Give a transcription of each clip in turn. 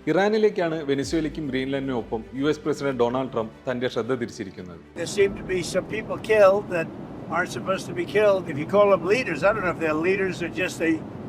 ഇറാനിലേക്കാണ് വെനിസ്വേലയ്ക്കും ഗ്രീൻലാൻഡിനും ഒപ്പം US president Donald Trump തന്റെ ശ്രദ്ധ തിരിച്ചിരിക്കുന്നത്. There seem to be some people killed that aren't supposed to be killed. If you call them leaders, I don't know if they're leaders or just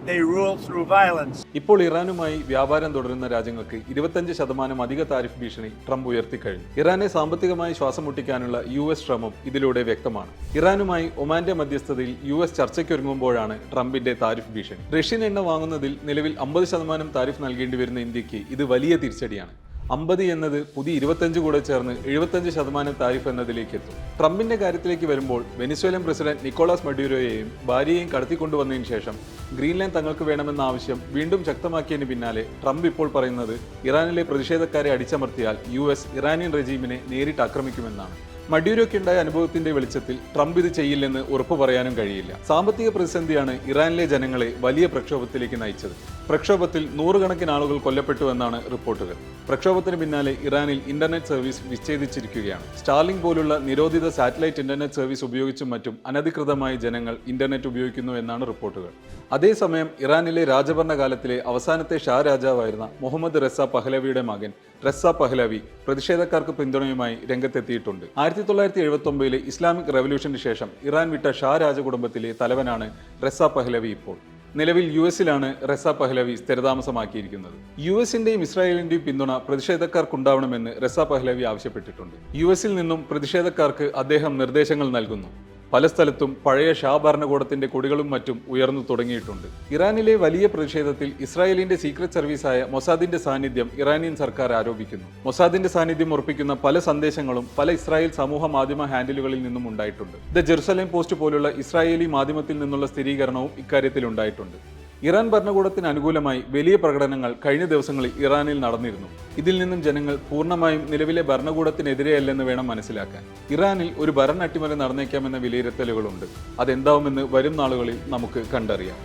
they rule through violence. ഇപ്പോൾ ഇറാനുമായി വ്യാപാരം തുടരുന്ന രാജ്യങ്ങൾക്ക് 25% അധിക tariff ഭീഷണി Trump ഉയർത്തിക്കഴിഞ്ഞു. ഇറാനെ സാമ്പത്തികമായി ശ്വാസം മുട്ടിക്കാനുള്ള US ശ്രമം ഇതിലൂടെ വ്യക്തമാണ്. ഇറാനുമായി ഒമാന്റെ മധ്യസ്ഥതയിൽ US ചർച്ചയ്ക്കൊരുങ്ങുമ്പോഴാണ് ട്രംപിന്റെ താരിഫ് ഭീഷണി. റഷ്യൻ എണ്ണ വാങ്ങുന്നതിൽ നിലവിൽ 50% താരിഫ് നൽകേണ്ടി വരുന്ന ഇന്ത്യക്ക് ഇത് വലിയ തിരിച്ചടിയാണ്. 50 എന്നത് പുതിയ 25 കൂടെ ചേർന്ന് 75% താരിഫ് എന്നതിലേക്ക് എത്തും. ട്രംപിന്റെ കാര്യത്തിലേക്ക് വരുമ്പോൾ വെനിസ്വേലൻ പ്രസിഡന്റ് നിക്കോളാസ് മഡ്യൂരോയെയും ഭാര്യയെയും കടത്തിക്കൊണ്ടുവന്നതിന് ശേഷം ഗ്രീൻലാൻഡ് തങ്ങൾക്ക് വേണമെന്ന ആവശ്യം വീണ്ടും ശക്തമാക്കിയതിന് പിന്നാലെ ട്രംപ് ഇപ്പോൾ പറയുന്നത് ഇറാനിലെ പ്രതിഷേധക്കാരെ അടിച്ചമർത്തിയാൽ US ഇറാനിയൻ റെജീമിനെ നേരിട്ട് ആക്രമിക്കുമെന്നാണ്. മഡ്യൂരോയ്ക്കുണ്ടായ അനുഭവത്തിന്റെ വെളിച്ചത്തിൽ ട്രംപ് ഇത് ചെയ്യില്ലെന്ന് ഉറപ്പു പറയാനും കഴിയില്ല. സാമ്പത്തിക പ്രതിസന്ധിയാണ് ഇറാനിലെ ജനങ്ങളെ വലിയ പ്രക്ഷോഭത്തിലേക്ക് നയിച്ചത്. പ്രക്ഷോഭത്തിൽ 100 കണക്കിന് ആളുകൾ കൊല്ലപ്പെട്ടുവെന്നാണ് റിപ്പോർട്ടുകൾ. പ്രക്ഷോഭത്തിന് പിന്നാലെ ഇറാനിൽ ഇന്റർനെറ്റ് സർവീസ് വിച്ഛേദിച്ചിരിക്കുകയാണ്. സ്റ്റാർലിങ്ക് പോലുള്ള നിരോധിത സാറ്റലൈറ്റ് ഇന്റർനെറ്റ് സർവീസ് ഉപയോഗിച്ചും മറ്റും അനധികൃതമായി ജനങ്ങൾ ഇന്റർനെറ്റ് ഉപയോഗിക്കുന്നു എന്നാണ് റിപ്പോർട്ടുകൾ. അതേസമയം ഇറാനിലെ രാജഭരണകാലത്തിലെ അവസാനത്തെ ഷാ രാജാവായിരുന്ന മുഹമ്മദ് റസ പഹ്ലവിയുടെ മകൻ റസ പഹ്ലവി പ്രതിഷേധക്കാർക്ക് പിന്തുണയുമായി രംഗത്തെത്തിയിട്ടുണ്ട്. 1979 ഇസ്ലാമിക് റവല്യൂഷന് ശേഷം ഇറാൻ വിട്ട ഷാ രാജകുടുംബത്തിലെ തലവനാണ് റസ പഹ്ലവി. ഇപ്പോൾ നിലവിൽ US-ലാണ് റസ പഹ്ലവി സ്ഥിരതാമസമാക്കിയിരിക്കുന്നത്. US-ന്റെയും ഇസ്രായേലിന്റെയും പിന്തുണ പ്രതിഷേധക്കാർക്കുണ്ടാവണമെന്ന് റസ പഹ്ലവി ആവശ്യപ്പെട്ടിട്ടുണ്ട്. US-ൽ നിന്നും പ്രതിഷേധക്കാർക്ക് അദ്ദേഹം നിർദ്ദേശങ്ങൾ നൽകുന്നു. പല സ്ഥലത്തും പഴയ ഷാ ഭരണകൂടത്തിന്റെ കൊടികളും മറ്റും ഉയർന്നു തുടങ്ങിയിട്ടുണ്ട്. ഇറാനിലെ വലിയ പ്രതിഷേധത്തിൽ ഇസ്രായേലിന്റെ സീക്രട്ട് സർവീസായ മൊസാദിന്റെ സാന്നിധ്യം ഇറാനിയൻ സർക്കാർ ആരോപിക്കുന്നു. മൊസാദിന്റെ സാന്നിധ്യം ഉറപ്പിക്കുന്ന പല സന്ദേശങ്ങളും പല ഇസ്രായേൽ സമൂഹ മാധ്യമ ഹാൻഡിലുകളിൽ നിന്നും ഉണ്ടായിട്ടുണ്ട്. ദ ജെറുസലേം പോസ്റ്റ് പോലുള്ള ഇസ്രായേലി മാധ്യമത്തിൽ നിന്നുള്ള സ്ഥിരീകരണവും ഇക്കാര്യത്തിൽ ഉണ്ടായിട്ടുണ്ട്. ഇറാൻ ഭരണകൂടത്തിന് അനുകൂലമായി വലിയ പ്രകടനങ്ങൾ കഴിഞ്ഞ ദിവസങ്ങളിൽ ഇറാനിൽ നടന്നിരുന്നു. ഇതിൽ നിന്നും ജനങ്ങൾ പൂർണ്ണമായും നിലവിലെ ഭരണകൂടത്തിനെതിരെയല്ലെന്ന് വേണം മനസ്സിലാക്കാൻ. ഇറാനിൽ ഒരു ഭരണ അട്ടിമറി നടന്നേക്കാമെന്ന വിലയിരുത്തലുകളുണ്ട്. അതെന്താവുമെന്ന് വരും നാളുകളിൽ നമുക്ക് കണ്ടറിയാം.